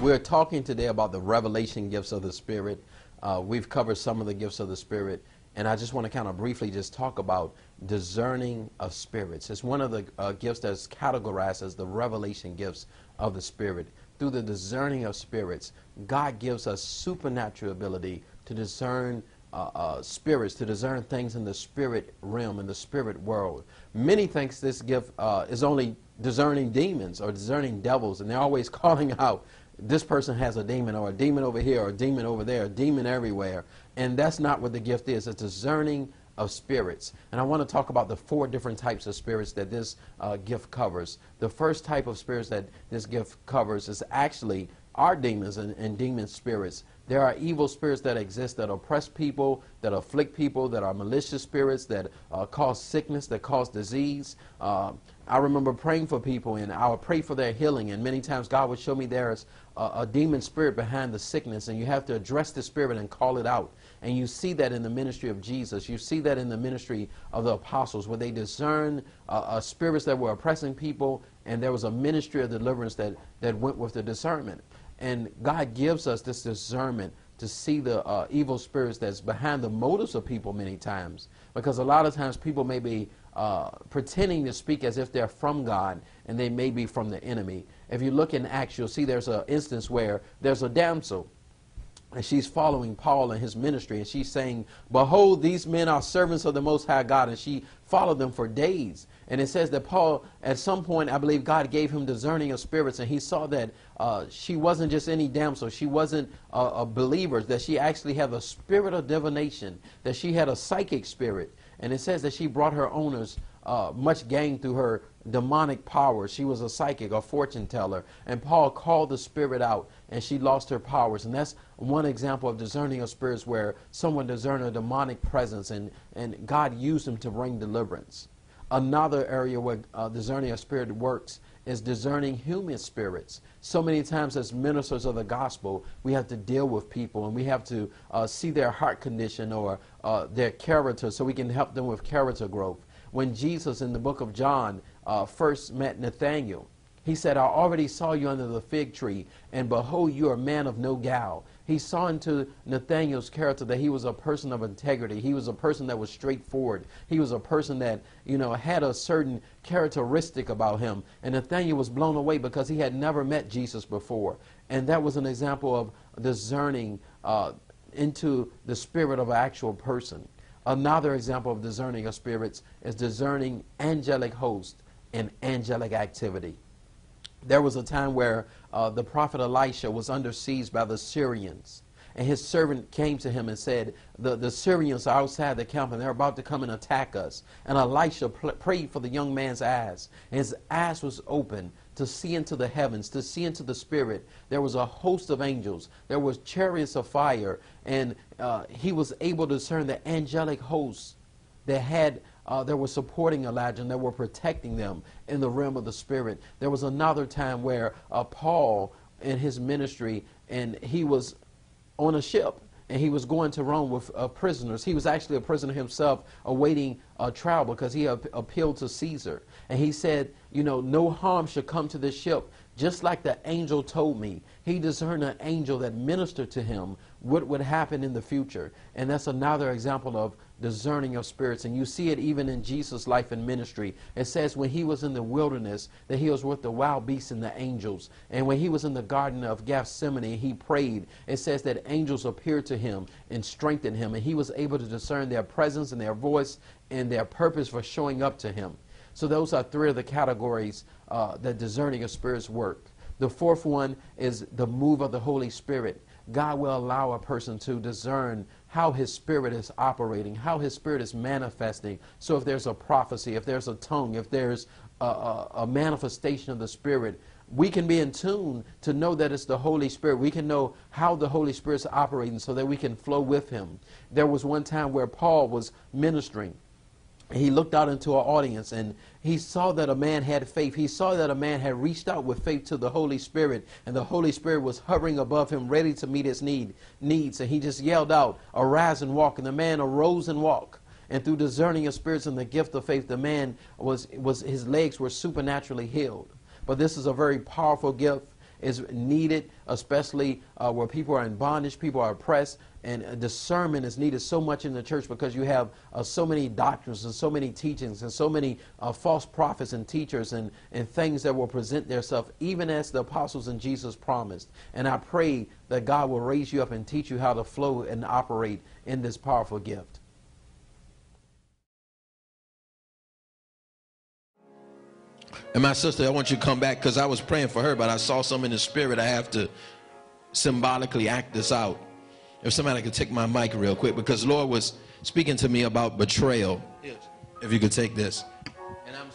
We're talking today about the revelation gifts of the Spirit. We've covered some of the gifts of the Spirit, and I just want to kind of briefly just talk about discerning of spirits. It's one of the gifts that's categorized as the revelation gifts of the Spirit. Through the discerning of spirits, God gives us supernatural ability to discern spirits, to discern things in the spirit realm, in the spirit world. Many think this gift is only discerning demons or discerning devils, and they're always calling out, this person has a demon, or a demon over here, or a demon over there, a demon everywhere. And that's not what the gift is. It's discerning of spirits. And I want to talk about the 4 different types of spirits that this gift covers. The first type of spirits that this gift covers is actually our demons and demon spirits. There are evil spirits that exist that oppress people, that afflict people, that are malicious spirits, that cause sickness, that cause disease. I remember praying for people, and I would pray for their healing, and many times God would show me there's a demon spirit behind the sickness, and you have to address the spirit and call it out. And you see that in the ministry of Jesus. You see that in the ministry of the apostles, where they discern spirits that were oppressing people, and there was a ministry of deliverance that went with the discernment. And God gives us this discernment to see the evil spirits that's behind the motives of people many times. Because a lot of times people may be pretending to speak as if they're from God, and they may be from the enemy. If you look in Acts, you'll see there's an instance where there's a damsel, and she's following Paul and his ministry, and she's saying, behold, these men are servants of the Most High God. And she followed them for days. And it says that Paul, at some point, I believe God gave him discerning of spirits, and he saw that she wasn't just any damsel. She wasn't a believer, that she actually had a spirit of divination, that she had a psychic spirit. And it says that she brought her owners much gain through her demonic powers. She was a psychic, a fortune teller. And Paul called the spirit out, and she lost her powers. And that's one example of discerning of spirits, where someone discerned a demonic presence, and God used them to bring deliverance. Another area where discerning of spirit works is discerning human spirits. So many times as ministers of the gospel, we have to deal with people, and we have to see their heart condition or their character, so we can help them with character growth. When Jesus in the book of John first met Nathanael, he said, I already saw you under the fig tree, and behold, you are a man of no guile. He saw into Nathanael's character that he was a person of integrity. He was a person that was straightforward. He was a person that, had a certain characteristic about him. And Nathanael was blown away because he had never met Jesus before. And that was an example of discerning into the spirit of an actual person. Another example of discerning of spirits is discerning angelic hosts and angelic activity. There was a time where the prophet Elisha was under siege by the Syrians. And his servant came to him and said, the Syrians are outside the camp, and they're about to come and attack us. And Elisha prayed for the young man's eyes. And his eyes was open to see into the heavens, to see into the spirit. There was a host of angels. There was chariots of fire. And he was able to discern the angelic hosts that were supporting Elijah, and that were protecting them in the realm of the spirit. There was another time where Paul, in his ministry, and he was on a ship, and he was going to Rome with prisoners. He was actually a prisoner himself, awaiting a trial because he appealed to Caesar. And he said, no harm should come to this ship, just like the angel told me. He discerned an angel that ministered to him what would happen in the future. And that's another example of discerning of spirits. And you see it even in Jesus' life and ministry. It says when he was in the wilderness that he was with the wild beasts and the angels. And when he was in the garden of Gethsemane, he prayed. It says that angels appeared to him and strengthened him. And he was able to discern their presence and their voice and their purpose for showing up to him. So those are 3 of the categories that discerning of spirits work. The 4th one is the move of the Holy Spirit. God will allow a person to discern how his spirit is operating, how his spirit is manifesting. So if there's a prophecy, if there's a tongue, if there's a manifestation of the spirit, we can be in tune to know that it's the Holy Spirit. We can know how the Holy Spirit's operating so that we can flow with him. There was one time where Paul was ministering. He looked out into an audience, and he saw that a man had faith. He saw that a man had reached out with faith to the Holy Spirit, and the Holy Spirit was hovering above him, ready to meet his needs. And he just yelled out, arise and walk. And the man arose and walked. And through discerning of spirits and the gift of faith, the man his legs were supernaturally healed. But this is a very powerful gift. is needed, especially where people are in bondage, people are oppressed, and discernment is needed so much in the church because you have so many doctrines and so many teachings and so many false prophets and teachers and things that will present themselves even as the apostles and Jesus promised. And I pray that God will raise you up and teach you how to flow and operate in this powerful gift. And my sister, I want you to come back because I was praying for her, but I saw something in the spirit. I have to symbolically act this out. If somebody could take my mic real quick, because Lord was speaking to me about betrayal. If you could take this. And I'm